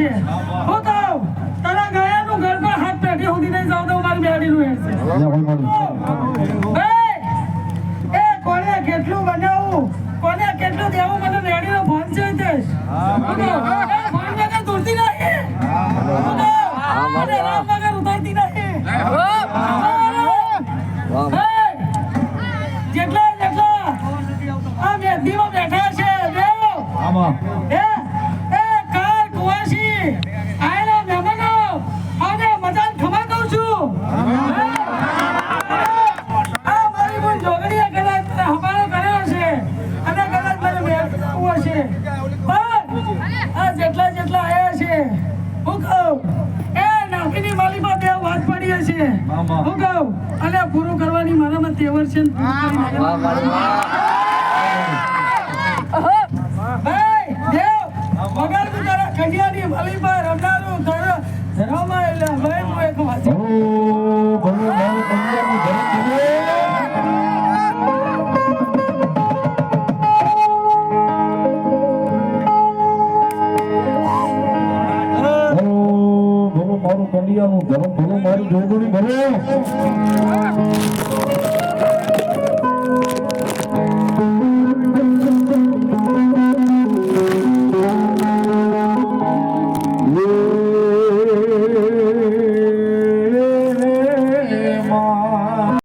છે હું કહું તારા ગયાનું ઘર પર હાથ પેટી સુધી નહીં જાવ તો મારી બેડીનું હેડ છે એ કોને કેટલું બનાવું કોને કેટલું દેવું મને બેડીનો ફોન છે તે ફોન વગર દૂરતી નહીં મને રામ વગર ઉતરતી નહીં જેટલા આ મેદીમાં બેઠા છે દેવ એ કાર કુવાસી આયલા મહેમાનો અને મજાન ખમા કહું છું આ મારી બોલ જોગડીએ કદાચ હમારો કર્યો છે અને કદાચ મને મેળવો છે પણ આ જેટલા આયા છે હું કહું એ નાફીની માલીમાં બે વાત પડી છે હું કહું અને પૂરું કરવાની મારામાં તેવર છે ભાઈ દેવ મગર તું તારા ખંડિયાની માલી પર રમનારું ધરાવમાં એટલે ભાઈ હું એક વાંચી મારું કંડિયાનું ધર્મ ભલું મારી જોગણી ભલે